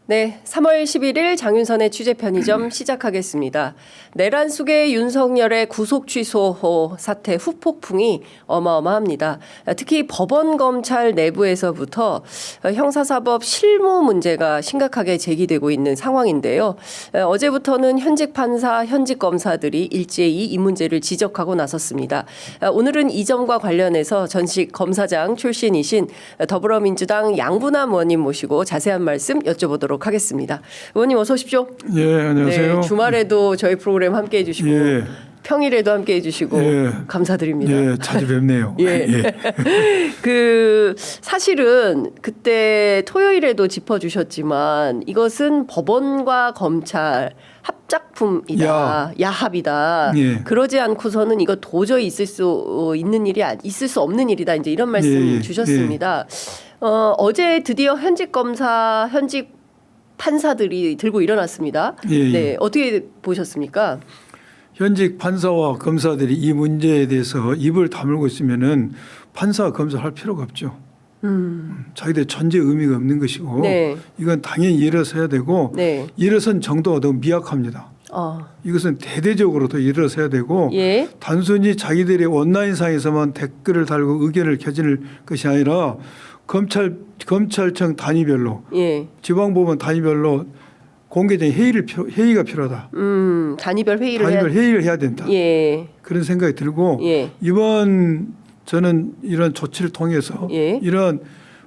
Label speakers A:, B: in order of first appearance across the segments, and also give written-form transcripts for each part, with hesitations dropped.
A: 네, 3월 11일 장윤선의 취재편의점 시작하겠습니다. 내란 속의 윤석열의 구속 취소 사태 후폭풍이 어마어마합니다. 특히 법원 검찰 내부에서부터 형사사법 실무 문제가 심각하게 제기되고 있는 상황인데요. 어제부터는 현직 판사, 현직 검사들이 일제히 이 문제를 지적하고 나섰습니다. 오늘은 이 점과 관련해서 전직 검사장 출신이신 더불어민주당 양분남 의원님 모시고 자세한 말씀 여쭤보도록 하겠습니다. 의원님 어서 오십시오.
B: 예, 안녕하세요.
A: 네, 주말에도 저희 프로그램 함께해 주시고
B: 예.
A: 평일에도 함께해 주시고
B: 예.
A: 감사드립니다.
B: 예, 자주 뵙네요.
A: 예.
B: 예.
A: 사실은 그때 토요일에도 짚어주셨지만 이것은 법원과 검찰 합작품이다, 야합이다.
B: 예.
A: 그러지 않고서는 이거 도저히 있을 수 없는 일이다. 이제 이런 말씀
B: 예.
A: 주셨습니다. 어제 드디어 현직 검사, 현직 판사들이 들고 일어났습니다.
B: 예.
A: 네, 어떻게 보셨습니까?
B: 현직 판사와 검사들이 이 문제에 대해서 입을 다물고 있으면은 판사, 검사 할 필요가 없죠. 자기들 전제 의미가 없는 것이고
A: 네.
B: 이건 당연히 일어서야 되고
A: 네.
B: 일어선 정도가 너무 미약합니다. 이것은 대대적으로 더 일어서야 되고
A: 예.
B: 단순히 자기들의 온라인상에서만 댓글을 달고 의견을 켜질 것이 아니라 검찰청 단위별로
A: 예.
B: 지방법원 단위별로 공개적인 회의가 필요하다.
A: 단위별 회의를
B: 단위별 회의를 해야 된다.
A: 예.
B: 그런 생각이 들고
A: 예.
B: 이번 저는 이런 조치를 통해서
A: 예.
B: 이런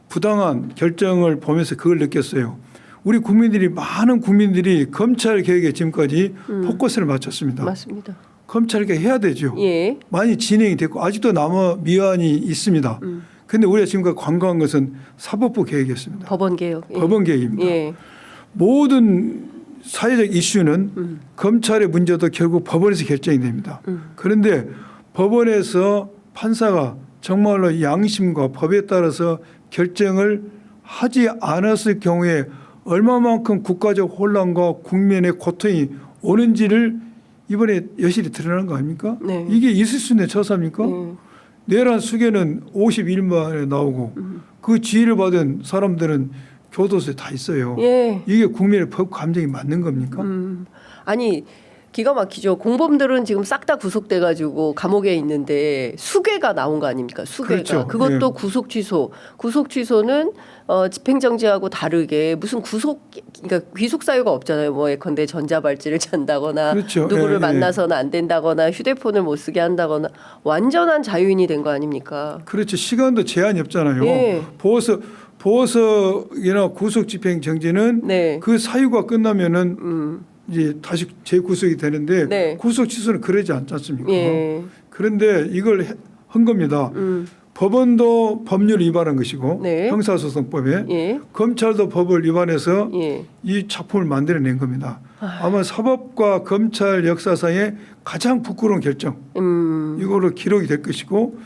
B: 부당한 결정을 보면서 그걸 느꼈어요. 우리 많은 국민들이 검찰 개혁에 지금까지 포커스를 맞췄습니다.
A: 맞습니다.
B: 검찰 개혁 해야 되죠.
A: 예.
B: 많이 진행이 됐고 아직도 남아 미완이 있습니다. 그런데 우리가 지금까지 관과한 것은 사법부 개혁이었습니다.
A: 법원 개혁. 예.
B: 법원 개혁입니다.
A: 예.
B: 모든 사회적 이슈는 검찰의 문제도 결국 법원에서 결정이 됩니다. 그런데 법원에서 판사가 정말로 양심과 법에 따라서 결정을 하지 않았을 경우에 얼마만큼 국가적 혼란과 국민의 고통이 오는지를 이번에 여실히 드러난 거 아닙니까?
A: 네.
B: 이게 있을 수 있는 처사입니까? 내란 수계는 50일 만에 나오고 그 지휘를 받은 사람들은 교도소에 다 있어요.
A: 예.
B: 이게 국민의 법 감정이 맞는 겁니까?
A: 아니 기가 막히죠. 공범들은 지금 싹 다 구속돼 가지고 감옥에 있는데 수괴가 나온 거 아닙니까? 수괴가.
B: 그렇죠.
A: 그것도
B: 예.
A: 구속 취소. 구속 취소는 집행정지하고 다르게 무슨 그러니까 귀속 사유가 없잖아요. 뭐 예컨대 전자발찌를 찬다거나
B: 그렇죠.
A: 누구를
B: 예, 예.
A: 만나서는 안 된다거나 휴대폰을 못 쓰게 한다거나 완전한 자유인이 된 거 아닙니까?
B: 그렇죠. 시간도 제한이 없잖아요.
A: 예.
B: 보호석이나 구속 집행 정지는
A: 네.
B: 그 사유가 끝나면은 이제 다시 재구속이 되는데
A: 네.
B: 구속 취소는 그러지 않지 않습니까?
A: 예.
B: 그런데 이걸 한 겁니다. 법원도 법률 위반한 것이고
A: 네.
B: 형사소송법에
A: 예.
B: 검찰도 법을 위반해서
A: 예.
B: 이 작품을 만들어낸 겁니다. 아마 사법과 검찰 역사상의 가장 부끄러운 결정 이걸로 기록이 될 것이고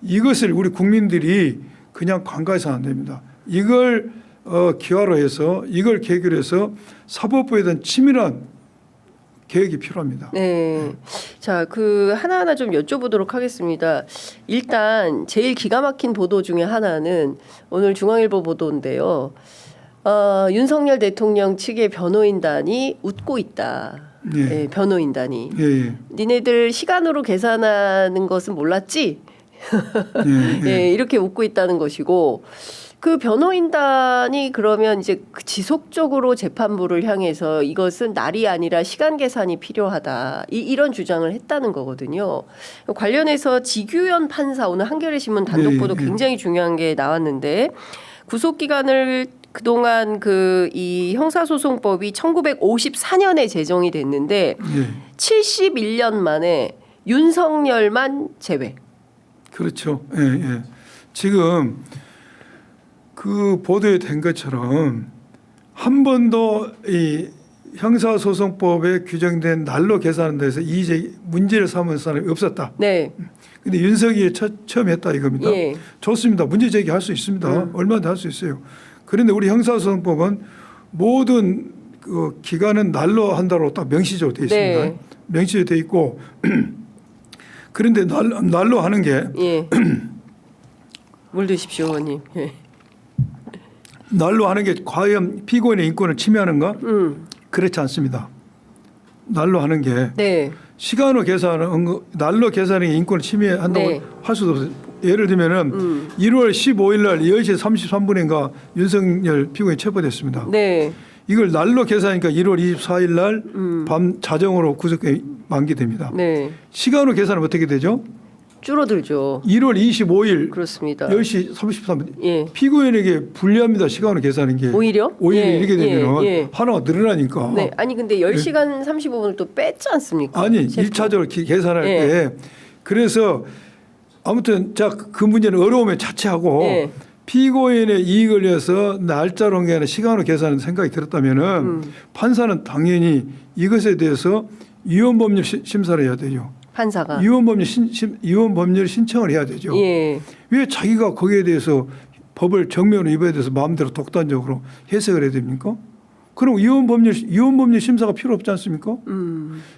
B: 이것을 우리 국민들이 그냥 간과해서 안 됩니다. 이걸 기화로 해서 이걸 계기로 해서 사법부에 대한 치밀한 계획이 필요합니다.
A: 네. 자, 하나하나 좀 여쭤보도록 하겠습니다. 일단 제일 기가 막힌 보도 중에 하나는 오늘 중앙일보 보도인데요. 윤석열 대통령 측의 변호인단이 웃고 있다.
B: 예.
A: 네, 변호인단이.
B: 예, 예.
A: 니네들 시간으로 계산하는 것은 몰랐지?
B: 예, 예.
A: 예, 이렇게 웃고 있다는 것이고 그 변호인단이 그러면 이제 지속적으로 재판부를 향해서 이것은 날이 아니라 시간 계산이 필요하다. 이런 주장을 했다는 거거든요. 관련해서 지규현 판사 오늘 한겨레 신문 단독 보도 굉장히 중요한 게 나왔는데 구속 기간을 그동안 이 형사소송법이 1954년에 제정이 됐는데 71년 만에 윤석열만 제외.
B: 그렇죠. 예, 예. 지금 그 보도에 된 것처럼 한 번도 이 형사소송법에 규정된 날로 계산하는 데서 문제를 삼은 사람이 없었다.
A: 네.
B: 근데 윤석열이 처음 했다 이겁니다.
A: 예.
B: 좋습니다. 문제 제기할 수 있습니다. 얼마나 할 수 있어요. 그런데 우리 형사소송법은 모든 그 기간은 날로 한다고 딱 명시적으로 되어 있습니다.
A: 네.
B: 명시적으로 되어 있고 그런데 날로 하는 게
A: 예. 물 드십시오, 의원님. 예.
B: 날로 하는 게 과연 피고인의 인권을 침해하는가? 그렇지 않습니다. 날로 하는 게
A: 네.
B: 시간으로 계산하는 거, 날로 계산하는 게 인권을 침해한다고
A: 네.
B: 할 수도 없어요. 예를 들면은 1월 15일 날 10시 33분인가 윤석열 피고인이 체포됐습니다.
A: 네.
B: 이걸 날로 계산하니까 1월 24일 날 밤 자정으로 구속이 만기됩니다.
A: 네.
B: 시간으로 계산하면 어떻게 되죠?
A: 줄어들죠.
B: 1월 25일
A: 그렇습니다.
B: 10시 33분
A: 예.
B: 피고인에게 불리합니다. 시간으로 계산하는 게.
A: 오히려?
B: 오히려 이렇게 되면
A: 예.
B: 하나가 늘어나니까.
A: 네. 아니 근데 10시간 35분을 또 뺐지 않습니까?
B: 아니
A: 셰프.
B: 1차적으로 계산할
A: 예.
B: 때 그래서 아무튼 그 문제는 어려움에 차치하고
A: 예.
B: 피고인의 이익을 위해서 날짜로 한 게 아니라 시간으로 계산하는 생각이 들었다면은 판사는 당연히 이것에 대해서 위헌법률 심사를 해야 되죠.
A: 판사가.
B: 위헌법률 신청을 해야 되죠.
A: 예.
B: 왜 자기가 거기에 대해서 법을 정면으로 입어야 돼서 마음대로 독단적으로 해석을 해야 됩니까? 그럼 위헌법률 심사가 필요 없지 않습니까?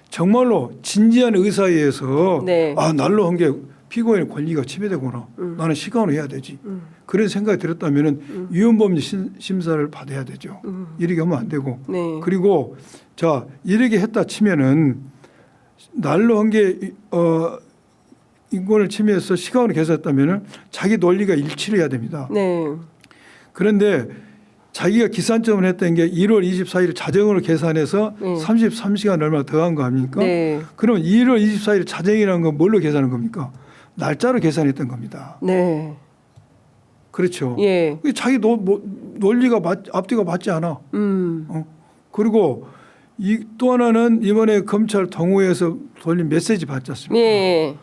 B: 정말로 진지한 의사에 의해서
A: 네.
B: 아 날로 한 게 피고인의 권리가 침해되구나. 나는 시간으로 해야 되지. 그런 생각이 들었다면은 위헌법률 심사를 받아야 되죠. 이렇게 하면 안 되고.
A: 네.
B: 그리고 자 이렇게 했다 치면은 날로 한 게 인권을 침해해서 시간으로 계산했다면은 자기 논리가 일치를 해야 됩니다.
A: 네.
B: 그런데 자기가 기산점을 했던 게 1월 24일 자정으로 계산해서 33시간 얼마 더한 거 아닙니까?
A: 네.
B: 그러면 1월 24일 자정이라는 건 뭘로 계산한 겁니까? 날짜로 계산했던 겁니다.
A: 네.
B: 그렇죠.
A: 예.
B: 자기 논리가 앞뒤가 맞지 않아. 그리고 또 하나는 이번에 검찰 동호회에서 돌린 메시지 받지 않습니까?
A: 예.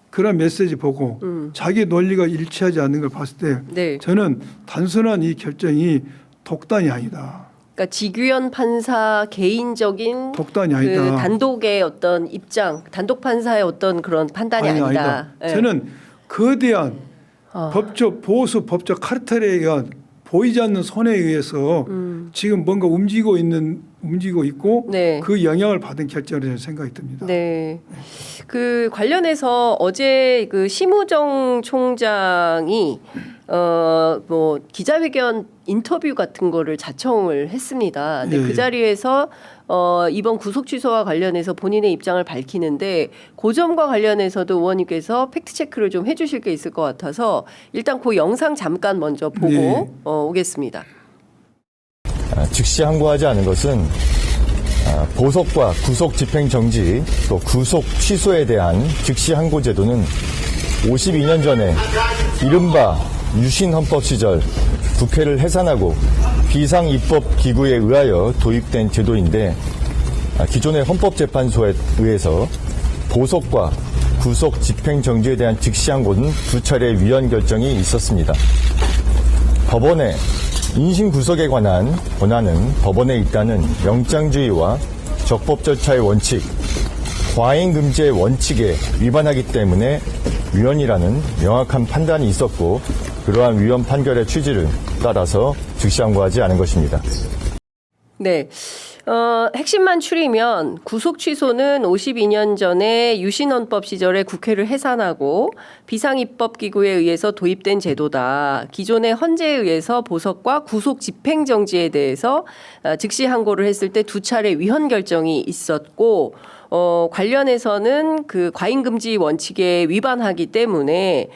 B: 그런 메시지 보고 자기 논리가 일치하지 않는 걸 봤을 때
A: 네.
B: 저는 단순한 이 결정이 독단이 아니다.
A: 그러니까 지규현 판사 개인적인
B: 독단이
A: 그
B: 아니다.
A: 단독의 어떤 입장, 단독 판사의 어떤 그런 판단이 아니다. 예.
B: 저는 거대한 보수 법적 카르텔에 의한 보이지 않는 손에 의해서 지금 뭔가 움직이고 있고
A: 네.
B: 그 영향을 받은 결정이라고 저는 생각이 듭니다.
A: 네. 그 관련해서 어제 그 심우정 총장이 뭐 기자회견 인터뷰 같은 거를 자청을 했습니다. 근데
B: 예.
A: 그 자리에서 이번 구속 취소와 관련해서 본인의 입장을 밝히는데 그 점과 관련해서도 의원님께서 팩트 체크를 좀 해주실 게 있을 것 같아서 일단 그 영상 잠깐 먼저 보고
B: 네.
A: 오겠습니다.
C: 즉시 항고하지 않은 것은 보석과 구속 집행 정지 또 구속 취소에 대한 즉시 항고 제도는 52년 전에 이른바 유신 헌법 시절 국회를 해산하고 비상 입법 기구에 의하여 도입된 제도인데 기존의 헌법재판소에 의해서 보석과 구속 집행 정지에 대한 즉시 항고는 2차례 위헌 결정이 있었습니다. 법원의 인신 구속에 관한 권한은 법원에 있다는 영장주의와 적법 절차의 원칙, 과잉 금지의 원칙에 위반하기 때문에 위헌이라는 명확한 판단이 있었고 그러한 위헌 판결의 취지를 따라서 즉시 항고하지 않은 것입니다.
A: 네. 핵심만 추리면 구속 취소는 52년 전에 유신헌법 시절에 국회를 해산하고 비상입법기구에 의해서 도입된 제도다. 기존의 헌재에 의해서 보석과 구속 집행정지에 대해서 즉시 항고를 했을 때 2차례 위헌 결정이 있었고 관련해서는 그 과잉금지 원칙에 위반하기 때문에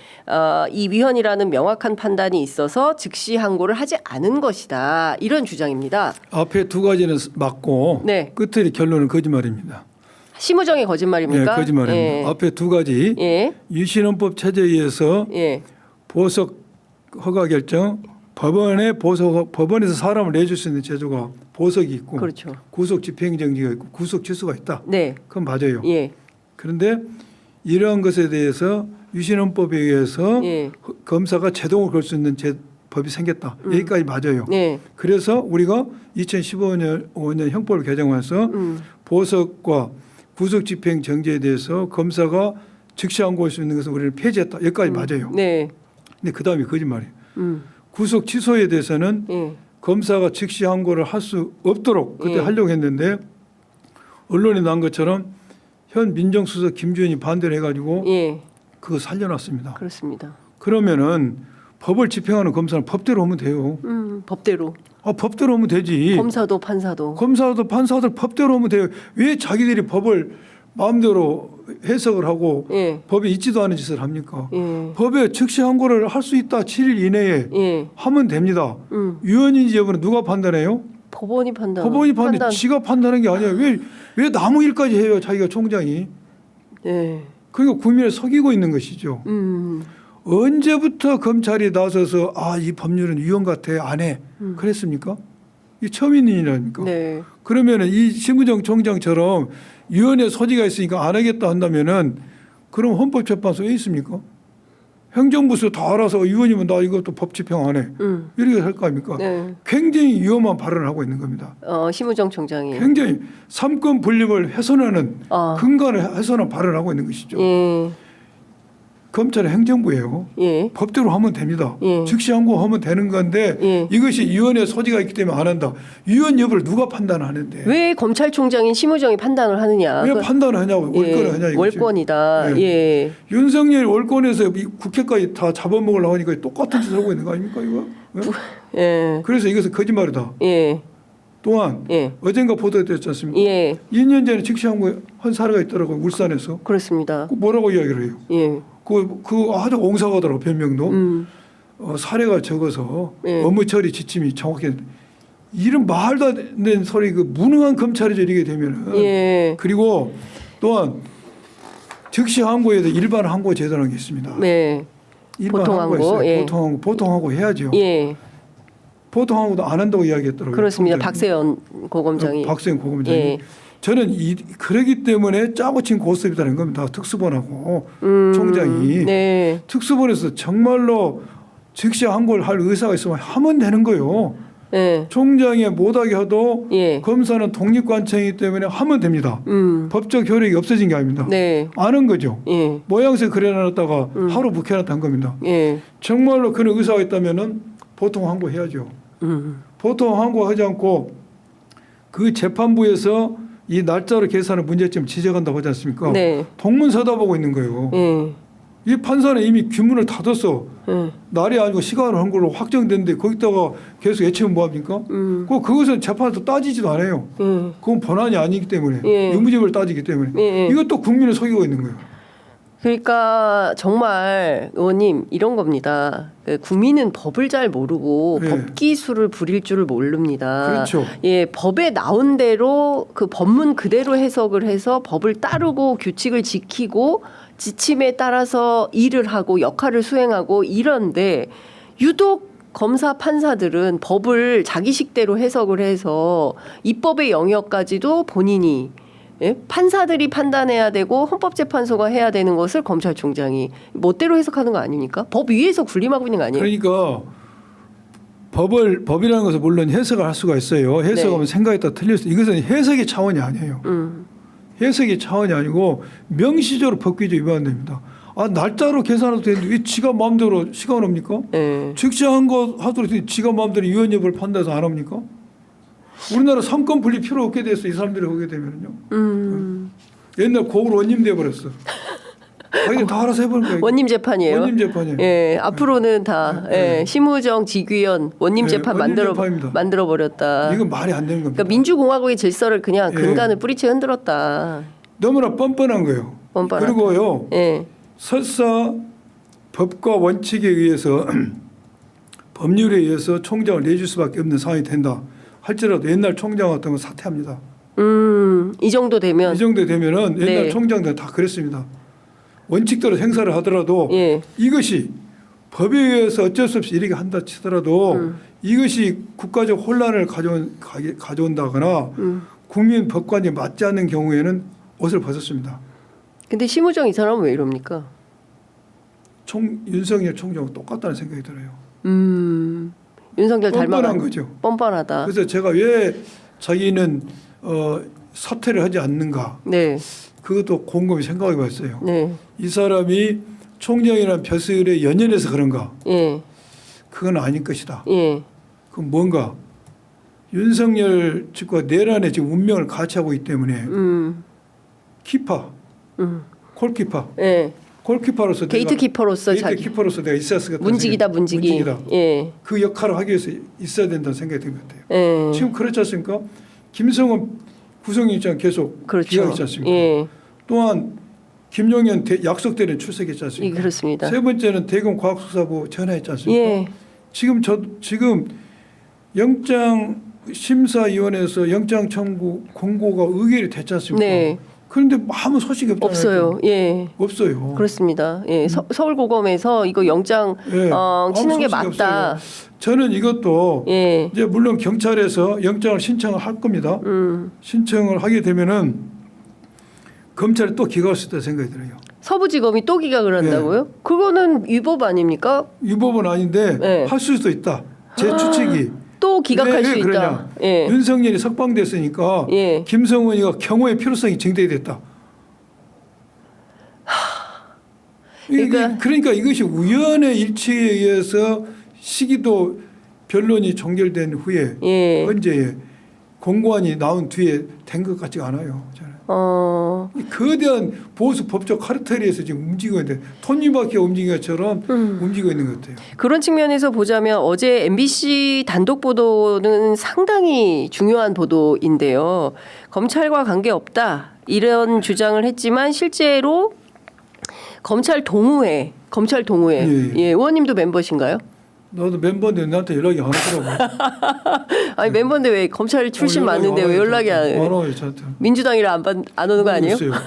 A: 이 위헌이라는 명확한 판단이 있어서 즉시 항고를 하지 않은 것이다. 이런 주장입니다.
B: 앞에 두 가지는 맞고
A: 네.
B: 끝의 결론은 거짓말입니다.
A: 심우정의 거짓말입니까?
B: 네, 거짓말입니다.
A: 예.
B: 앞에 두 가지
A: 예.
B: 유신헌법 체제에 의해서
A: 예.
B: 보석 허가 결정 법원에서 사람을 내줄 수 있는 제도가 보석이 있고
A: 그렇죠.
B: 구속 집행정지가 있고 구속 취소가 있다.
A: 네.
B: 그건 맞아요.
A: 예.
B: 그런데 이러한 것에 대해서 유신헌법에 의해서
A: 예.
B: 검사가 제동을 걸 수 있는 법이 생겼다. 여기까지 맞아요.
A: 네.
B: 그래서 우리가 2015년 형법을 개정해서 보석과 구속 집행 정지에 대해서 검사가 즉시 항고할 수 있는 것을 우리는 폐지했다. 여기까지 맞아요.
A: 네.
B: 근데 그 다음이 거짓말이에요. 구속 취소에 대해서는
A: 예.
B: 검사가 즉시 항고를 할 수 없도록 그때
A: 예.
B: 하려고 했는데 언론에 난 것처럼 현 민정수석 김주현이 반대를 해가지고
A: 예.
B: 그거 살려놨습니다.
A: 그렇습니다.
B: 그러면은 법을 집행하는 검사는 법대로 하면 돼요.
A: 법대로.
B: 법대로 하면 되지.
A: 검사도 판사도.
B: 검사도 판사도 법대로 하면 돼요. 왜 자기들이 법을 마음대로 해석을 하고
A: 예.
B: 법에 있지도 않은 짓을 합니까?
A: 예.
B: 법에 즉시 항고를 할 수 있다. 7일 이내에
A: 예.
B: 하면 됩니다. 위헌인지 여부는 누가 판단해요?
A: 법원이 판단.
B: 법원이 판단. 지가 판단하는 게 아니에요. 왜 나무 일까지 해요? 자기가 총장이.
A: 예.
B: 그러니까 국민을 속이고 있는 것이죠. 언제부터 검찰이 나서서 이 법률은 위헌 같아 안 해. 그랬습니까? 이게 처음 있는 일이라니까.
A: 네.
B: 그러면은 이 심우정 총장처럼 위헌의 소지가 있으니까 안 하겠다 한다면은 그럼 헌법재판소에 있습니까? 행정부에서 다 알아서 위헌이면 나 이것도 법 집행 안 해. 이렇게 할 거 아닙니까?
A: 네.
B: 굉장히 위험한 발언을 하고 있는 겁니다.
A: 심우정 총장이.
B: 굉장히 삼권 분립을 훼손하는
A: 아.
B: 근간을 훼손한 발언을 하고 있는 것이죠.
A: 예.
B: 검찰은 행정부예요.
A: 예.
B: 법대로 하면 됩니다.
A: 예.
B: 즉시 항고하면 되는 건데
A: 예.
B: 이것이 위헌의 소지가 있기 때문에 안 한다. 위헌 여부를 누가 판단하는데?
A: 왜 검찰총장인 심우정이 판단을 하느냐?
B: 왜 판단을 하냐고. 월권을 하냐 이거지.
A: 월권이다.
B: 예.
A: 예.
B: 윤석열 월권에서 이 국회까지 다 잡아먹으려고 하니까 똑같은 짓을 하고 있는 거 아닙니까 이거? 예?
A: 예.
B: 그래서 이것은 거짓말이다.
A: 예.
B: 또한
A: 예.
B: 어젠가 보도됐지 않습니까?
A: 예.
B: 2년 전에 즉시 항고한 사례가 있더라고요. 울산에서.
A: 그렇습니다.
B: 그 뭐라고 이야기를 해요?
A: 예.
B: 그 아주 옹사가더라고 변명도. 사례가 적어서
A: 예.
B: 업무 처리 지침이 정확히 이런 말도 안 되는 소리 그 무능한 검찰이죠 이렇게 되면은.
A: 예.
B: 그리고 또한 즉시 항고에도 일반 항고 제도라는 게 있습니다.
A: 네.
B: 일반
A: 보통
B: 항고가
A: 항고,
B: 있어요.
A: 예.
B: 보통 항고 해야죠.
A: 예.
B: 보통 항고도 안 한다고 이야기했더라고요.
A: 그렇습니다.
B: 총장이.
A: 박세연 고검장이.
B: 박세현 고검장이.
A: 예.
B: 저는 그러기 때문에 짜고 친 고스톱이라는 겁니다. 특수본하고 총장이.
A: 네.
B: 특수본에서 정말로 즉시 항고를 할 의사가 있으면 하면 되는 거예요.
A: 예.
B: 총장이 못하게 해도
A: 예.
B: 검사는 독립관청이기 때문에 하면 됩니다. 법적 효력이 없어진 게 아닙니다.
A: 네.
B: 아는 거죠.
A: 예.
B: 모양새 그려놨다가 하루 묵혀놨다는 겁니다.
A: 예.
B: 정말로 그런 의사가 있다면은 보통 항고해야죠. 보통 항고하지 않고 그 재판부에서 이 날짜로 계산하는 문제점 지적한다고 하지 않습니까?
A: 네.
B: 동문서답하고 있는 거예요.
A: 예.
B: 이 판사는 이미 규문을 닫았어.
A: 예.
B: 날이 아니고 시간을 한 걸로 확정됐는데 거기다가 계속 예치면 뭐합니까? 그것은 재판에서 따지지도 않아요. 그건 본안이 아니기 때문에
A: 예.
B: 의무집을 따지기 때문에
A: 예.
B: 이것도 국민을 속이고 있는 거예요.
A: 그러니까 정말 의원님 이런 겁니다. 국민은 법을 잘 모르고
B: 네.
A: 법 기술을 부릴 줄을 모릅니다.
B: 그렇죠.
A: 예, 법에 나온 대로 그 법문 그대로 해석을 해서 법을 따르고 규칙을 지키고 지침에 따라서 일을 하고 역할을 수행하고 이런데 유독 검사 판사들은 법을 자기식대로 해석을 해서 입법의 영역까지도 본인이 판사들이 판단해야 되고 헌법재판소가 해야 되는 것을 검찰총장이 멋대로 해석하는 거 아닙니까? 법 위에서 군림하고 있는 거 아니에요?
B: 그러니까 법이라는 것은 물론 해석을 할 수가 있어요. 해석하면
A: 네.
B: 생각에 따라 틀릴 수. 이것은 해석의 차원이 아니에요. 해석의 차원이 아니고 명시적으로 법규제 위반됩니다. 날짜로 계산해도 되는데 왜 지가 마음대로 시간 합니까?
A: 네.
B: 즉시 한거 하도록 지가 마음대로 위헌 여부를 판단해서 안 합니까? 우리나라 삼권 분립 필요 없게 됐어. 이 사람들이 하게 되면요. 옛날 고을 원님 돼버렸어. 자기들 다 알아서 해보는 거예요.
A: 원님 재판이에요.
B: 원님 재판이에요.
A: 예, 앞으로는 다 심우정, 지귀현 원님 재판
B: 원님 재판입니다.
A: 만들어 버렸다.
B: 이건 말이 안 되는 겁니다.
A: 그러니까 민주공화국의 질서를 그냥
B: 예.
A: 근간을 뿌리채 흔들었다.
B: 너무나 뻔뻔한 거예요.
A: 뻔뻔하다.
B: 그리고요.
A: 예.
B: 설사 법과 원칙에 의해서 법률에 의해서 총장을 내줄 수밖에 없는 상황이 된다 할지라도 옛날 총장 같은 건 사퇴합니다.
A: 이 정도 되면
B: 이 정도 되면은 옛날
A: 네.
B: 총장들 다 그랬습니다. 원칙대로 행사를 하더라도
A: 예.
B: 이것이 법에 의해서 어쩔 수 없이 이렇게 한다 치더라도 이것이 국가적 혼란을 가져온다거나 국민 법관이 맞지 않는 경우에는 옷을 벗었습니다.
A: 근데 심우정 이 사람은 왜 이럽니까?
B: 윤석열 총장하고 똑같다는 생각이 들어요.
A: 윤석열 닮아간
B: 뻔뻔한 거죠.
A: 뻔뻔하다.
B: 그래서 제가 왜 자기는 사퇴를 하지 않는가
A: 네.
B: 그것도 곰곰이 생각해 봤어요.
A: 네.
B: 이 사람이 총장이라는 벼슬에 연연해서 그런가?
A: 예.
B: 그건 아닐 것이다.
A: 예.
B: 그건 뭔가 윤석열 측과 내란의 지금 운명을 같이 하고 있기 때문에 키파, 골키파
A: 예.
B: 골키퍼로서
A: 게이트키퍼로서
B: 게이트키퍼로서 내가 있었을 것 같아요.
A: 문직이다. 예.
B: 그 역할을 하기 위해서 있어야 된다는 생각이 든 것 같아요.
A: 예.
B: 지금 그렇지 않습니까? 김성은 구성위원장 계속
A: 그렇죠.
B: 기각했지 않습니까?
A: 예.
B: 또한 김용현 약속대리는 출석했지
A: 예,
B: 않습니까?
A: 그렇습니다.
B: 세 번째는 대검과학수사부 전화했지 않습니까?
A: 예.
B: 지금 영장심사위원회에서 영장 청구 공고가 의결이 됐지 않습니까?
A: 네.
B: 그런데 아무 소식이
A: 없어요. 예.
B: 없어요.
A: 그렇습니다. 예. 서울고검에서 이거 영장
B: 예.
A: 치는 게
B: 아무 소식이
A: 맞다.
B: 없어요. 저는 이것도
A: 예.
B: 이제 물론 경찰에서 영장을 신청을 할 겁니다. 신청을 하게 되면은 검찰이 또 기각할 수 있다 생각이 들어요.
A: 서부지검이 또 기각을 한다고요? 그거는 위법 아닙니까?
B: 위법은 아닌데
A: 네.
B: 할 수도 있다. 제 추측이.
A: 또 기각할
B: 왜
A: 수 있다.
B: 그러냐.
A: 예.
B: 윤석열이 석방됐으니까
A: 예.
B: 김성은이가 경호의 필요성이 증대됐다. 그러니까 이것이 우연의 일치에 의해서 시기도 변론이 종결된 후에
A: 예.
B: 언제 공고안이 나온 뒤에 된 것 같지가 않아요. 저는. 이 거대한 보수 법적 카르텔에서 지금 움직이고 있는데 톱니바퀴 움직인 것처럼 움직이고 있는 것 같아요.
A: 그런 측면에서 보자면 어제 MBC 단독 보도는 상당히 중요한 보도인데요. 검찰과 관계없다 이런 주장을 했지만 실제로 검찰 동호회
B: 예.
A: 예, 의원님도 멤버신가요?
B: 나도 멤버인데 나한테 연락이 안 오더라고.
A: 아니 멤버인데 왜 검찰 출신 많은데 왜 연락이 안
B: 와요? 저한테.
A: 민주당이라 안 오는 거 아니에요?
B: 모르겠어요.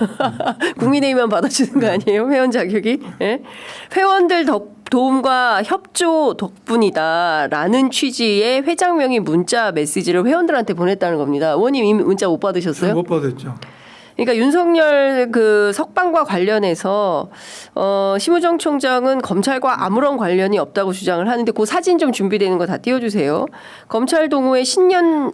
A: 국민의힘만 받아주는 거 아니에요? 회원 자격이? 예? 회원들 도움과 협조 덕분이다라는 취지의 회장명의 문자 메시지를 회원들한테 보냈다는 겁니다. 의원님 이 문자 못 받으셨어요?
B: 못 받았죠.
A: 그러니까 윤석열 그 석방과 관련해서 심우정 총장은 검찰과 아무런 관련이 없다고 주장을 하는데 그 사진 좀 준비되는 거 다 띄워주세요. 검찰 동호회 신년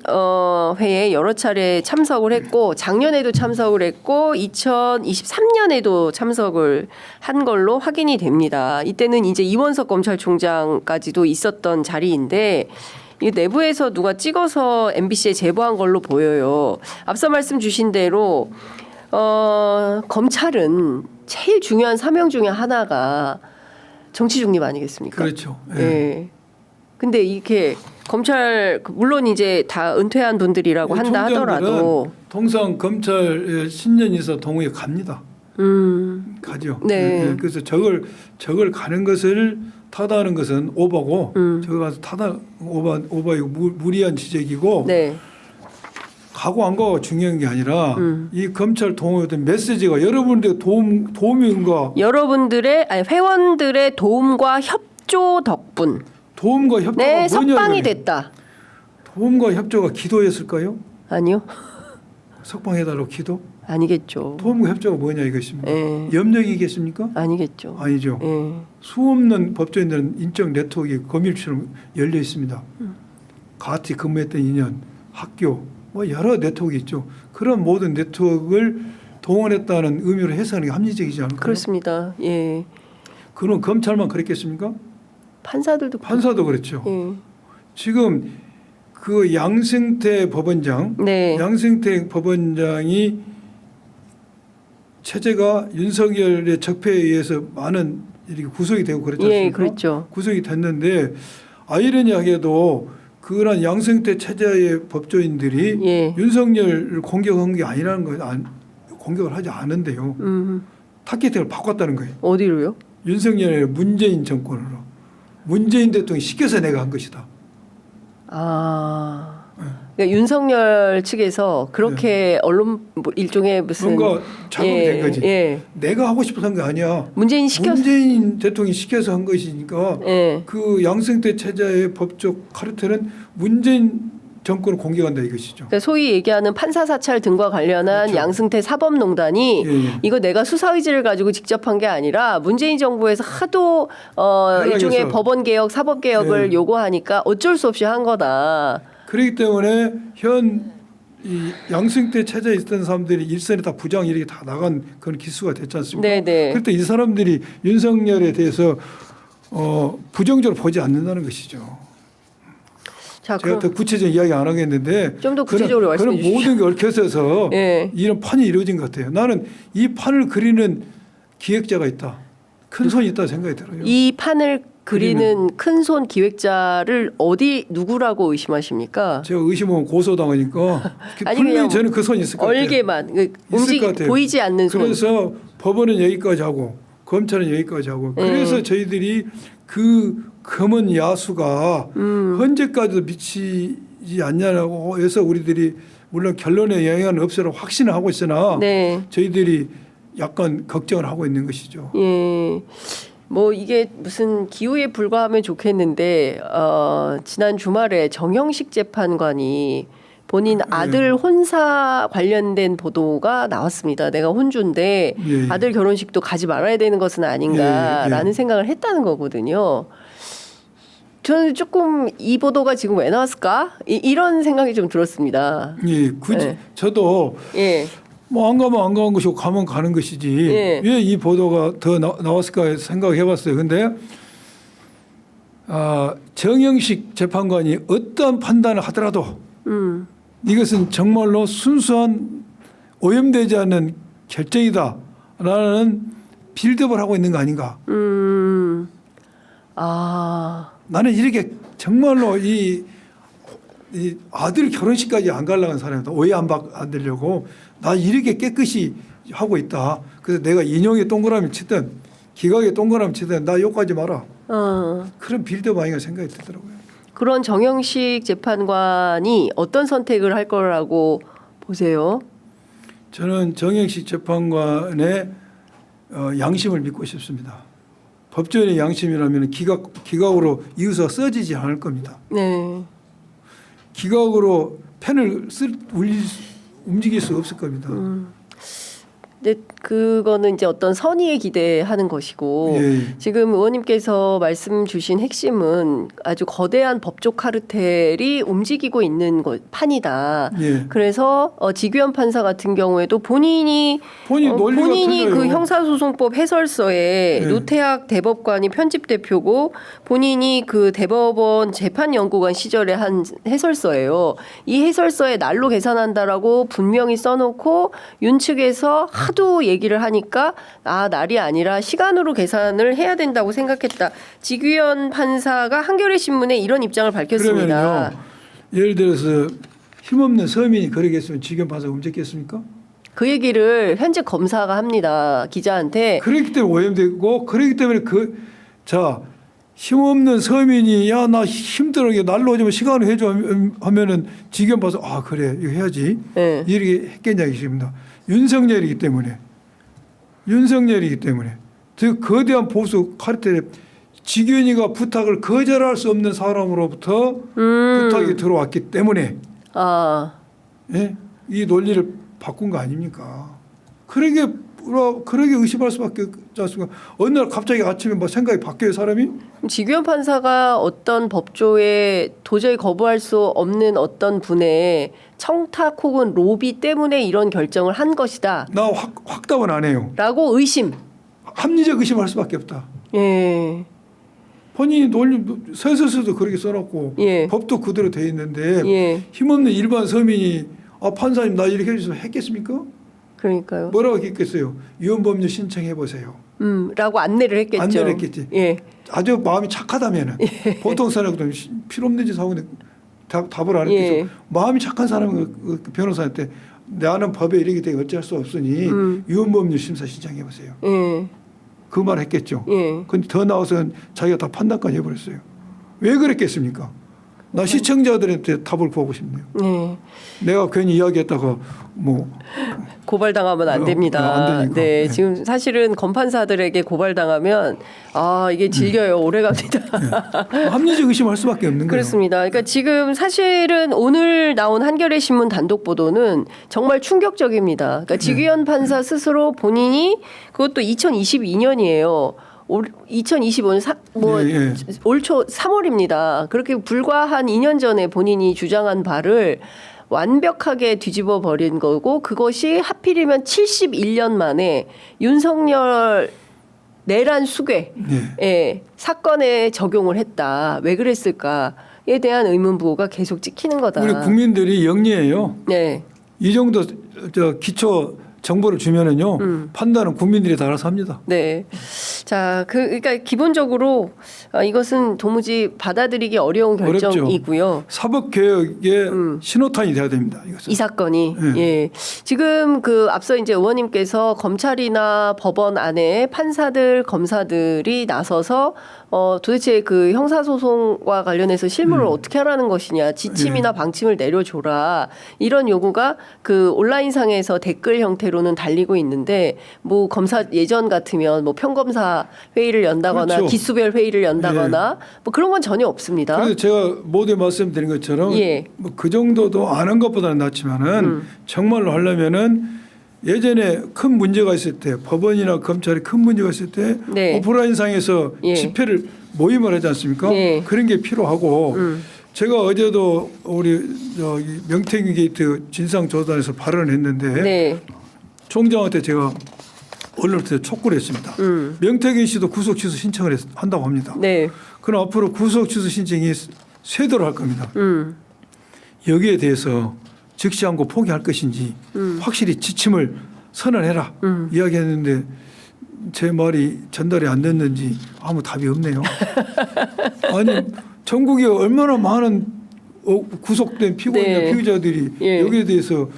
A: 회에 여러 차례 참석을 했고 작년에도 참석을 했고 2023년에도 참석을 한 걸로 확인이 됩니다. 이때는 이제 이원석 검찰총장까지도 있었던 자리인데. 이 내부에서 누가 찍어서 MBC에 제보한 걸로 보여요. 앞서 말씀 주신 대로 검찰은 제일 중요한 사명 중에 하나가 정치 중립 아니겠습니까?
B: 그렇죠. 예.
A: 예. 근데 이렇게 검찰 물론 이제 다 은퇴한 분들이라고 한다 하더라도
B: 통상 검찰 신년 인사 동호회 갑니다. 가죠.
A: 네.
B: 예. 그래서 저걸 가는 것을 타다하는 것은 오버고 저거 가서 타다 오버이고 무리한 지적이고
A: 네.
B: 가고 안 가고가 중요한 게 아니라 이 검찰 동호회된 메시지가 여러분들의 도움인가
A: 여러분들의 아니 회원들의 도움과 협조 덕분
B: 도움과 협조가
A: 네,
B: 뭐냐
A: 석방이
B: 이거예요.
A: 됐다.
B: 도움과 협조가 기도였을까요?
A: 아니요.
B: 석방해달라고 기도?
A: 아니겠죠.
B: 도움과 협조가 뭐냐 이것입니다.
A: 예.
B: 염려이겠습니까?
A: 아니겠죠.
B: 아니죠.
A: 예.
B: 수없는 법조인들은 인적 네트워크가 거밀처럼 열려 있습니다. 같이 근무했던 인연, 학교, 뭐 여러 네트워크 있죠. 그런 모든 네트워크를 동원했다는 의미로 해석하는 게 합리적이지 않을까요?
A: 그렇습니다. 예.
B: 그럼 검찰만 그랬겠습니까?
A: 판사들도
B: 판사도 그렇죠.
A: 예.
B: 지금 그 양승태 법원장,
A: 네.
B: 양승태 법원장이 체제가 윤석열의 적폐에 의해서 많은 이렇게 구속이 되고 그랬지 않습니까?
A: 예, 그렇죠.
B: 구속이 됐는데 아이러니하게도 그런 양승태 체제의 법조인들이
A: 예.
B: 윤석열을 공격한 게 아니라는 걸 공격을 하지 않은데요. 타겟팅을 바꿨다는 거예요.
A: 어디로요?
B: 윤석열의 문재인 정권으로. 문재인 대통령이 시켜서 내가 한 것이다.
A: 아. 그러니까 윤석열 측에서 그렇게 언론 뭐 일종의 무슨
B: 뭔가 작업된 거지.
A: 예.
B: 내가 하고 싶어서 한 게 아니야.
A: 문재인 시켜서
B: 문재인 대통령이 시켜서 한 것이니까
A: 예.
B: 그 양승태 체제의 법적 카르텔은 문재인 정권을 공격한다 이것이죠.
A: 그러니까 소위 얘기하는 판사 사찰 등과 관련한
B: 그렇죠.
A: 양승태 사법농단이
B: 예.
A: 이거 내가 수사 의지를 가지고 직접 한 게 아니라 문재인 정부에서 하도 일종의
B: 해서.
A: 법원 개혁, 사법 개혁을
B: 예.
A: 요구하니까 어쩔 수 없이 한 거다.
B: 그렇기 때문에 이 양승태 체제에 있던 사람들이 일선에 다 부장 이렇게 다 나간 그런 기수가 됐지 않습니까?
A: 네네.
B: 그럴 때 이 사람들이 윤석열에 대해서 부정적으로 보지 않는다는 것이죠.
A: 자,
B: 제가 더 구체적인 이야기 안 하겠는데
A: 좀 더 구체적으로 말씀해
B: 그런
A: 주십시오.
B: 모든 게 얽혀서
A: 예.
B: 이런 판이 이루어진 것 같아요. 나는 이 판을 그리는 기획자가 있다. 큰 손이 있다 생각이 들어요.
A: 이 판을 그리는 큰 손 기획자를 누구라고 의심하십니까?
B: 제가 의심하면 고소당하니까
A: 아니,
B: 분명히
A: 그냥
B: 저는 그 손이 있을 것 같아요.
A: 얼개만
B: 있을 것 같아요.
A: 보이지 않는 손.
B: 그래서 법원은 여기까지 하고 검찰은 여기까지 하고 그래서 저희들이 그 검은 야수가 현재까지도 미치지 않냐고 해서 우리들이 물론 결론에 영향은 없으라고 확신을 하고 있으나
A: 네.
B: 저희들이 약간 걱정을 하고 있는 것이죠.
A: 예. 뭐 이게 무슨 기우에 불과하면 좋겠는데 지난 주말에 정형식 재판관이 본인 아들 혼사 관련된 보도가 나왔습니다. 내가 혼주인데
B: 예.
A: 아들 결혼식도 가지 말아야 되는 것은 아닌가라는 생각을 했다는 거거든요. 저는 조금 이 보도가 지금 왜 나왔을까? 이런 생각이 좀 들었습니다.
B: 예, 굳이
A: 네.
B: 저도
A: 예.
B: 뭐 안 가면 안 가는 것이고 가면 가는 것이지
A: 예.
B: 왜 이 보도가 더 나왔을까 해서 생각해봤어요. 근데 정영식 재판관이 어떠한 판단을 하더라도 이것은 정말로 순수한 오염되지 않는 결정이다라는 빌드업을 하고 있는 거 아닌가. 나는 이렇게 정말로 이 아들 결혼식까지 안 가려는 사람이다. 오해 안 되려고 나 이렇게 깨끗이 하고 있다. 그래서 내가 인용에 동그라미 치든 기각에 동그라미 치든 나 욕하지 마라. 그런 빌드업 아닌가 생각이 들더라고요.
A: 그런 정형식 재판관이 어떤 선택을 할 거라고 보세요?
B: 저는 정영식 재판관의 양심을 믿고 싶습니다. 법조인의 양심이라면 기각으로 이유서가 써지지 않을 겁니다.
A: 네.
B: 기각으로 펜을 움직일 수 없을 겁니다.
A: 근데 그거는 이제 어떤 선의에 기대하는 것이고
B: 예.
A: 지금 의원님께서 말씀 주신 핵심은 아주 거대한 법조 카르텔이 움직이고 있는 판이다.
B: 예.
A: 그래서 지규현 판사 같은 경우에도 본인이
B: 논리가 틀려요.
A: 그 형사소송법 해설서에
B: 예.
A: 노태학 대법관이 편집대표고 본인이 그 대법원 재판연구관 시절에 한 해설서예요. 이 해설서에 날로 계산한다라고 분명히 써놓고 윤 측에서 하도 얘기를 하니까 날이 아니라 시간으로 계산을 해야 된다고 생각했다. 지규현 판사가 한겨레 신문에 이런 입장을 밝혔습니다.
B: 그러면요, 예를 들어서 힘없는 서민이 그러겠으면 지규현 판사가 움직였습니까?
A: 그 얘기를 현재 검사가 합니다. 기자한테.
B: 그렇기 때문에 오염되고 그렇기 때문에 힘없는 서민이 야 나 힘들어 날로 오지만 시간을 해줘 하면은 지규현 판사 그래 이거 해야지
A: 네.
B: 이렇게 했겠냐 이십니다. 윤석열이기 때문에 그 거대한 보수 카르텔에 지규현이가 부탁을 거절할 수 없는 사람으로부터 부탁이 들어왔기 때문에 예? 이 논리를 바꾼 거 아닙니까? 그러게 의심할 수밖에 없지 않습니까? 어느 날 갑자기 아침에 생각이 바뀌어요 사람이?
A: 지규현 판사가 어떤 법조에 도저히 거부할 수 없는 어떤 분의 청탁 혹은 로비 때문에 이런 결정을 한 것이다.
B: 나 확답은 안 해요.
A: 라고 의심.
B: 합리적 의심할 수밖에 없다.
A: 예.
B: 본인이 논리 서술서도 그렇게 써놓고
A: 예.
B: 법도 그대로 돼 있는데
A: 예.
B: 힘없는 일반 서민이 판사님 나 이렇게 해주셔서 했겠습니까?
A: 그러니까요.
B: 뭐라고 했겠어요? 위헌법률 신청해 보세요.
A: 라고 안내를 했겠죠.
B: 안내를 했겠지.
A: 예.
B: 아주 마음이 착하다면은 보통 사람은 필요 없는 짓 하고 답을 안 했겠죠.
A: 예.
B: 마음이 착한 사람은 그 변호사한테 나는 법에 이렇게 되게 어찌할 수 없으니 위헌법률 심사 신청해 보세요.
A: 예.
B: 그 말 했겠죠.
A: 예.
B: 근데 더 나와서 자기가 다 판단까지 해버렸어요. 왜 그랬겠습니까? 나 시청자들한테 답을 구하고 싶네요.
A: 예.
B: 내가 괜히 이야기했다가
A: 고발당하면 안 됩니다.
B: 안 되니까.
A: 네,
B: 네.
A: 지금 사실은 검판사들에게 고발당하면 이게 질겨요. 오래갑니다.
B: 합리적 의심할 수밖에 없는 거예요.
A: 그렇습니다. 그러니까 지금 사실은 오늘 나온 한겨레 신문 단독 보도는 정말 충격적입니다. 그러니까 지규현 판사 스스로 본인이 그것도 2022년이에요. 2025년 올 초 3월입니다. 그렇게 불과 한 2년 전에 본인이 주장한 바를 완벽하게 뒤집어 버린 거고 그것이 하필이면 71년 만에 윤석열 내란 수괴 사건에 적용을 했다. 왜 그랬을까에 대한 의문부호가 계속 찍히는 거다.
B: 우리 국민들이 영리해요.
A: 네.
B: 이 정도 기초 정보를 주면은요 판단은 국민들이 다 알아서 합니다.
A: 네. 자, 그러니까 기본적으로 이것은 도무지 받아들이기 어려운
B: 어렵죠.
A: 결정이고요.
B: 사법 개혁의 신호탄이 돼야 됩니다. 이것은.
A: 이 사건이
B: 네.
A: 예. 지금 그 앞서 이제 의원님께서 검찰이나 법원 안에 판사들, 검사들이 나서서 도대체 그 형사소송과 관련해서 실무를 어떻게 하라는 것이냐, 지침이나 방침을 내려줘라, 이런 요구가 그 온라인상에서 댓글 형태로는 달리고 있는데, 뭐 검사 예전 같으면 뭐 평검사 회의를 연다거나
B: 그렇죠.
A: 기수별 회의를 연다거나 뭐 그런 건 전혀 없습니다.
B: 그래서 제가 모두에 말씀드린 것처럼
A: 예.
B: 뭐 그 정도도 아는 것보다는 낫지만은 정말로 하려면은 예전에 큰 문제가 있을 때 법원이나 검찰이 큰 문제가 있을 때
A: 네.
B: 오프라인상에서
A: 예.
B: 집회를 모임을 하지 않습니까?
A: 예.
B: 그런 게 필요하고 제가 어제도 우리 명태균 게이트 진상조사에서 발언을 했는데
A: 네.
B: 총장한테 제가 언론한테 촉구를 했습니다. 명태균 씨도 구속 취소 신청을 한다고 합니다.
A: 네.
B: 그럼 앞으로 구속 취소 신청이 쇄도를 할 겁니다. 여기에 대해서 즉시 항고 포기할 것인지 확실히 지침을 선언해라 이야기했는데 제 말이 전달이 안 됐는지 아무 답이 없네요. 아니 전국에 얼마나 많은 구속된 피고인이나
A: 네.
B: 피의자들이
A: 예.
B: 여기에 대해서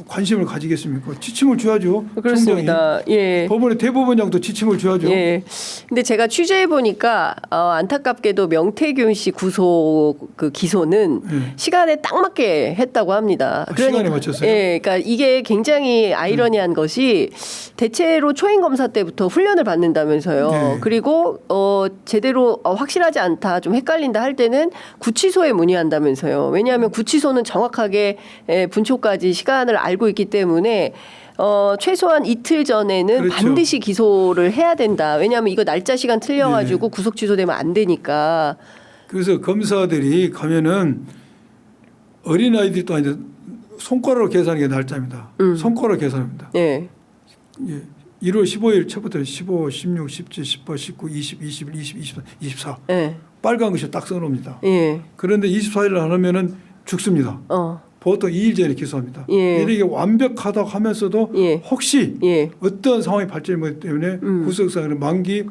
B: 관심을 가지겠습니까? 지침을 줘야죠.
A: 그렇습니다. 예.
B: 법원의 대법원장도 지침을 줘야죠.
A: 예. 근데 제가 취재해 보니까 안타깝게도 명태균 씨 구속 그 기소는 시간에 딱 맞게 했다고 합니다.
B: 시간에 맞췄어요?
A: 예. 그러니까 이게 굉장히 아이러니한 것이 대체로 초임 검사 때부터 훈련을 받는다면서요.
B: 네.
A: 그리고 제대로 확실하지 않다, 좀 헷갈린다 할 때는 구치소에 문의한다면서요. 왜냐하면 구치소는 정확하게 분초까지 시간을 알고 있기 때문에 최소한 이틀 전에는
B: 그렇죠.
A: 반드시 기소를 해야 된다. 왜냐하면 이거 날짜 시간 틀려가지고 구속 취소되면 안 되니까.
B: 그래서 검사들이 가면은 어린 아이들이 또 아닌데 손가락으로 계산하는 게 날짜입니다. 손가락으로 계산합니다.
A: 예.
B: 예. 1월 15일 첫부터 15, 16, 17, 18, 19, 20, 21, 22, 23, 24
A: 예.
B: 빨간 것이 딱 써놓습니다.
A: 예.
B: 그런데 24일 날 하면은 죽습니다. 보통 2일 전에 기소합니다.
A: 예.
B: 이게 완벽하다고 하면서도
A: 예.
B: 혹시
A: 예.
B: 어떤 상황이 발전하기 때문에 구속사는 만기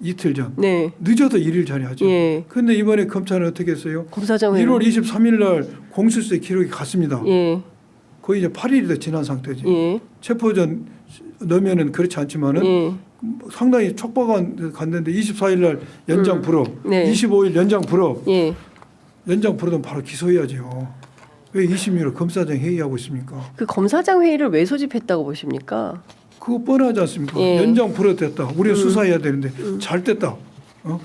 B: 이틀 전,
A: 네.
B: 늦어도 1일 전에 하죠.
A: 예.
B: 그런데 이번에 검찰은 어떻게 했어요?
A: 검사장 회의.
B: 1월 23일 날 공수처 기록이 갔습니다.
A: 예.
B: 거의 이제 8일이 더 지난 상태지.
A: 예.
B: 체포전 넣으면은 그렇지 않지만은
A: 예.
B: 상당히 촉박한 갔는데 24일 날 연장 불허,
A: 네.
B: 25일 연장 불허,
A: 예.
B: 연장 불허는 바로 기소해야죠. 왜 20일을 검사장 회의하고 있습니까?
A: 그 검사장 회의를 왜 소집했다고 보십니까?
B: 그거 뻔하지 않습니까?
A: 예.
B: 연장 불허됐다. 우리가 수사해야 되는데 잘 됐다. 이거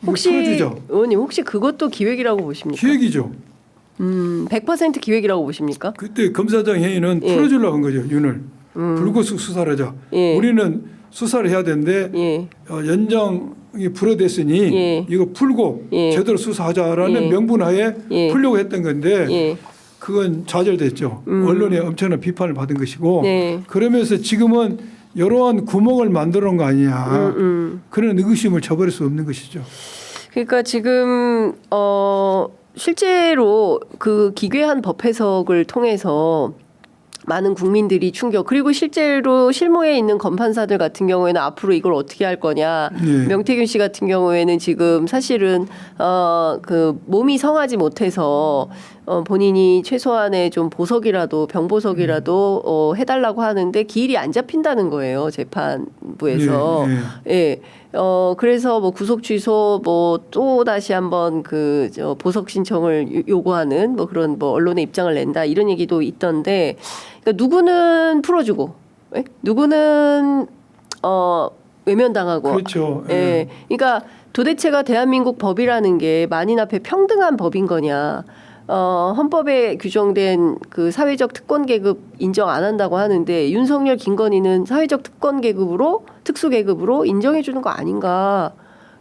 A: 혹시
B: 풀어주자.
A: 의원님 혹시 그것도 기획이라고 보십니까?
B: 기획이죠.
A: 100% 기획이라고 보십니까?
B: 그때 검사장 회의는
A: 예.
B: 풀어주려고 한 거죠. 윤을. 불구속 수사를 하자.
A: 예.
B: 우리는 수사를 해야 되는데
A: 예.
B: 연장이 불허됐으니
A: 예.
B: 이거 풀고
A: 예.
B: 제대로 수사하자라는
A: 예.
B: 명분하에
A: 예.
B: 풀려고 했던 건데
A: 예.
B: 그건 좌절됐죠. 언론에 엄청난 비판을 받은 것이고
A: 네.
B: 그러면서 지금은 이러한 구멍을 만들어 놓은 거 아니냐. 그런 의구심을 저버릴 수 없는 것이죠.
A: 그러니까 지금 실제로 그 기괴한 법 해석을 통해서 많은 국민들이 충격, 그리고 실제로 실무에 있는 검판사들 같은 경우에는 앞으로 이걸 어떻게 할 거냐.
B: 네.
A: 명태균 씨 같은 경우에는 지금 사실은 그 몸이 성하지 못해서 본인이 최소한의 좀 보석이라도 병보석이라도 해달라고 하는데 기일이 안 잡힌다는 거예요, 재판부에서. 예. 그래서 뭐 구속 취소 뭐 또 다시 한번 그 보석 신청을 요구하는 뭐 그런 뭐 언론의 입장을 낸다 이런 얘기도 있던데, 그러니까 누구는 풀어주고, 예? 누구는 외면당하고.
B: 그렇죠.
A: 예. 그러니까 도대체가 대한민국 법이라는 게 만인 앞에 평등한 법인 거냐. 헌법에 규정된 그 사회적 특권 계급 인정 안 한다고 하는데 윤석열, 김건희는 사회적 특권 계급으로 특수 계급으로 인정해 주는 거 아닌가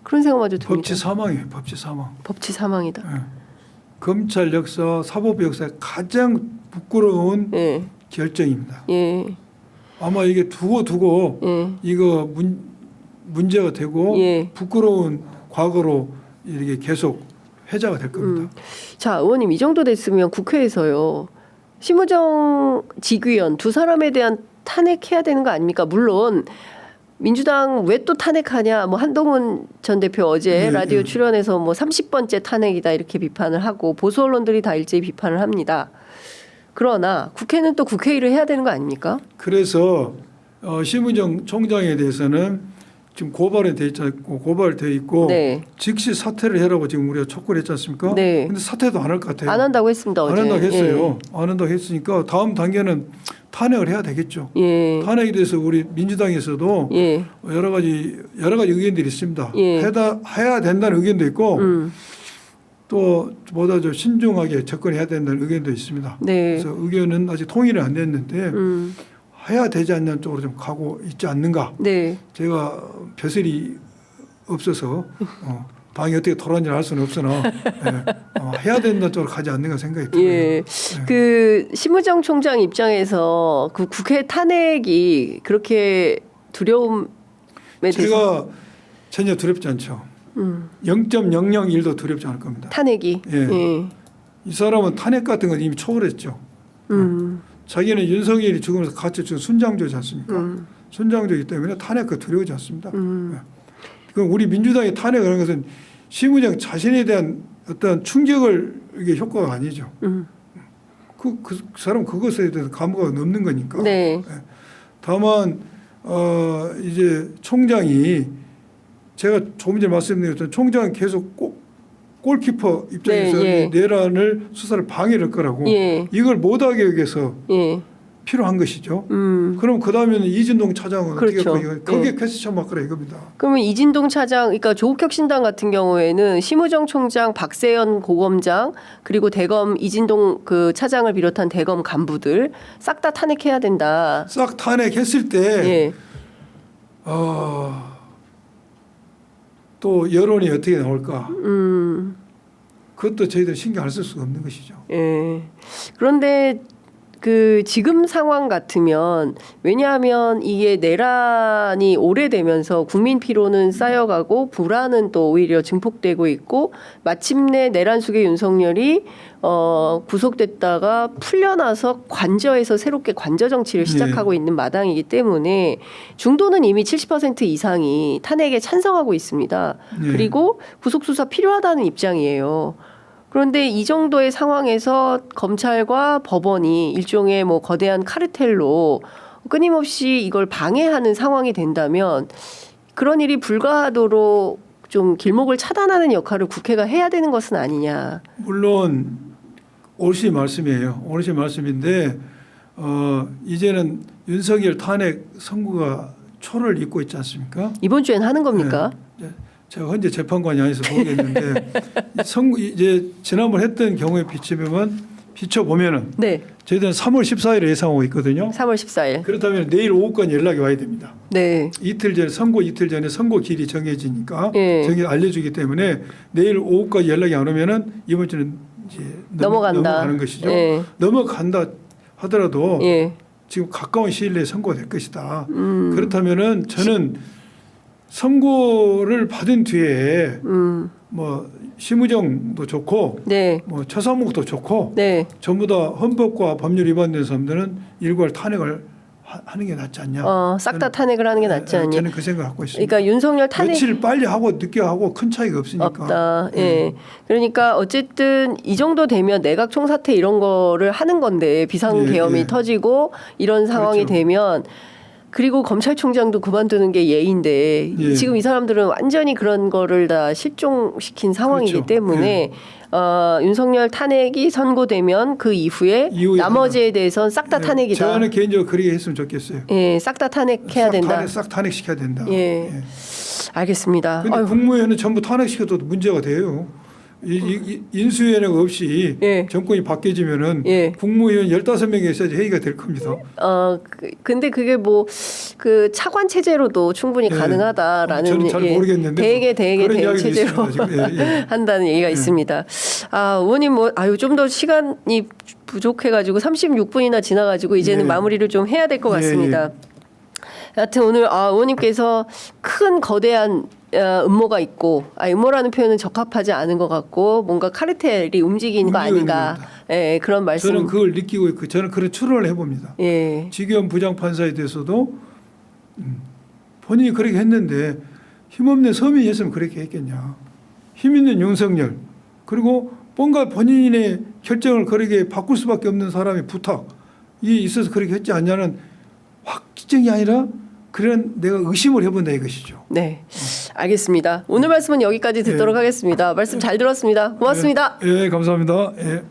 A: 그런 생각마저 듭니다.
B: 법치 사망이에요. 법치 사망.
A: 법치 사망이다.
B: 예. 검찰 역사, 사법 역사의 가장 부끄러운
A: 예.
B: 결정입니다.
A: 예.
B: 아마 이게 두고
A: 예.
B: 이거 문제가 되고
A: 예.
B: 부끄러운 과거로 이렇게 계속 회자가 될 겁니다.
A: 자, 의원님 이 정도 됐으면 국회에서요. 심우정 지귀현 두 사람에 대한 탄핵해야 되는 거 아닙니까? 물론 민주당 왜 또 탄핵하냐? 뭐 한동훈 전 대표 어제 라디오 출연해서 뭐 30번째 탄핵이다 이렇게 비판을 하고 보수 언론들이 다 일제히 비판을 합니다. 그러나 국회는 또 국회 일을 해야 되는 거 아닙니까?
B: 그래서 심우정 총장에 대해서는 지금 고발돼 있고
A: 네.
B: 즉시 사퇴를 해라고 지금 우리가 촉구를 했지 않습니까?
A: 네.
B: 근데 사퇴도 안 할 것 같아요.
A: 안 한다고 했습니다. 어제.
B: 안 한다고 했어요.
A: 예.
B: 안 한다고 했으니까 다음 단계는 탄핵을 해야 되겠죠.
A: 예.
B: 탄핵에 대해서 우리 민주당에서도
A: 예.
B: 여러 가지 의견들이 있습니다.
A: 예.
B: 해야 된다는 의견도 있고 또 보다 좀 신중하게 접근해야 된다는 의견도 있습니다.
A: 네.
B: 그래서 의견은 아직 통일은 안 됐는데 해야 되지 않는 쪽으로 좀 가고 있지 않는가.
A: 네.
B: 제가 벼슬이 없어서 당이 어떻게 돌아가는지 알 수는 없으나 해야 된다는 쪽으로 가지 않는가 생각이 들어요.
A: 예. 그 심우정 총장 입장에서 그 국회 탄핵이 그렇게 두려움에 대해서
B: 제가 전혀 두렵지 않죠. 0.001도 두렵지 않을 겁니다.
A: 탄핵이.
B: 예.
A: 예.
B: 이 사람은 탄핵 같은 건 이미 초월했죠. 자기는 윤석열이 죽으면서 같이 지금 순장조지 않습니까? 순장조이기 때문에 탄핵 두려워하지 않습니다. 그럼 우리 민주당이 탄핵을 하는 것은 심우정 자신에 대한 어떤 충격을 이게 효과가 아니죠. 그 사람 그것에 대해서 감각이 없는 거니까.
A: 네.
B: 다만 이제 총장이 제가 조금 전에 말씀드렸던 총장은 계속 골키퍼 입장에서
A: 네, 예.
B: 내란을 수사를 방해를 할 거라고
A: 예.
B: 이걸 못하게 위해서
A: 예.
B: 필요한 것이죠. 그럼 그 다음에는 이진동 차장은
A: 그렇죠.
B: 어떻게 할까? 거기에
A: 예.
B: 퀘스천 마크라 이겁니다.
A: 그러면 이진동 차장, 그러니까 조국혁 신당 같은 경우에는 심우정 총장, 박세현 고검장 그리고 대검 이진동 그 차장을 비롯한 대검 간부들 싹 다 탄핵해야 된다.
B: 싹 탄핵했을 때
A: 예.
B: 또 여론이 어떻게 나올까? 그것도 저희들 신경 안 쓸 수가 없는 것이죠.
A: 예. 그런데 그 지금 상황 같으면 왜냐하면 이게 내란이 오래되면서 국민 피로는 쌓여가고 불안은 또 오히려 증폭되고 있고 마침내 내란 속의 윤석열이 구속됐다가 풀려나서 관저에서 새롭게 관저 정치를 시작하고 있는 마당이기 때문에 중도는 이미 70% 이상이 탄핵에 찬성하고 있습니다. 그리고 구속 수사 필요하다는 입장이에요. 그런데 이 정도의 상황에서 검찰과 법원이 일종의 뭐 거대한 카르텔로 끊임없이 이걸 방해하는 상황이 된다면 그런 일이 불가하도록 좀 길목을 차단하는 역할을 국회가 해야 되는 것은 아니냐.
B: 물론 옳으신 말씀이에요. 옳으신 말씀인데 이제는 윤석열 탄핵 선고가 초를 잇고 있지 않습니까?
A: 이번 주엔 하는 겁니까?
B: 네. 제가 현재 재판관이 아니어서 모르겠는데 이제 지난번 했던 경우에 비춰보면은
A: 네.
B: 저희들은 3월 14일에 예상하고 있거든요.
A: 3월 14일.
B: 그렇다면 내일 오후까지 연락이 와야 됩니다.
A: 네.
B: 선고 이틀 전에 선고 길이 정해지니까
A: 예.
B: 알려주기 때문에 내일 오후까지 연락이 안 오면은 이번 주는 이제 넘어가는 것이죠.
A: 예.
B: 넘어간다 하더라도
A: 예.
B: 지금 가까운 시일 내에 선고가 될 것이다. 그렇다면은 저는 선고를 받은 뒤에 뭐 심우정도 좋고
A: 네.
B: 뭐 최상목도 좋고
A: 네.
B: 전부 다 헌법과 법률 위반된 사람들은 일괄 탄핵을 하는 게 낫지 않냐.
A: 싹 다 탄핵을 하는 게 낫지 않냐.
B: 저는 그 생각을 갖고 있습니다.
A: 그러니까 윤석열 탄핵
B: 며칠 빨리 하고 늦게 하고 큰 차이가 없으니까.
A: 없다. 예. 그러니까 어쨌든 이 정도 되면 내각 총사퇴 이런 거를 하는 건데 비상계엄이
B: 예.
A: 터지고 이런 상황이
B: 그렇죠.
A: 되면 그리고 검찰총장도 그만두는 게 예인데
B: 예.
A: 지금 이 사람들은 완전히 그런 거를 다 실종시킨 상황이기
B: 그렇죠.
A: 때문에 윤석열 탄핵이 선고되면 그 이후에 나머지에 대해서는 싹 다 탄핵이다.
B: 저는 개인적으로 그렇게 했으면 좋겠어요.
A: 예, 싹 다 탄핵해야 된다.
B: 싹 탄핵시켜야 된다.
A: 예.
B: 예.
A: 알겠습니다.
B: 근데
A: 아유.
B: 국무위원은 전부 탄핵시켜도 문제가 돼요. 인수위원회가 없이
A: 예.
B: 정권이 바뀌어지면은
A: 예.
B: 국무위원 15명이 있어야지 회의가 될 겁니다.
A: 근데 그게 뭐 그 차관 체제로도 충분히
B: 예.
A: 가능하다라는
B: 저는 잘 모르겠는데
A: 대개
B: 그런 이야기도
A: 체제로
B: 있습니다, 지금. 예.
A: 한다는 얘기가 있습니다. 의원님 좀 더 시간이 부족해가지고 36분이나 지나가지고 이제는
B: 예.
A: 마무리를 좀 해야 될 것
B: 예,
A: 같습니다. 여하튼 오늘 의원님께서 큰 거대한 음모가 있고 음모라는 표현은 적합하지 않은 것 같고 뭔가 카르텔이 움직이는 거 아닌가 예, 그런 말씀.
B: 저는 그걸 느끼고 있고 저는 그런 추론을 해봅니다.
A: 예.
B: 지기현 부장판사에 대해서도 본인이 그렇게 했는데 힘없는 서민이었으면 그렇게 했겠냐. 힘 있는 윤석열 그리고 뭔가 본인의 결정을 그렇게 바꿀 수밖에 없는 사람의 부탁이 있어서 그렇게 했지 않냐는 확증이 아니라 그런 내가 의심을 해본다 이것이죠.
A: 네, 알겠습니다. 오늘 말씀은 여기까지 듣도록 하겠습니다. 말씀 잘 들었습니다. 고맙습니다.
B: 예, 감사합니다. 예.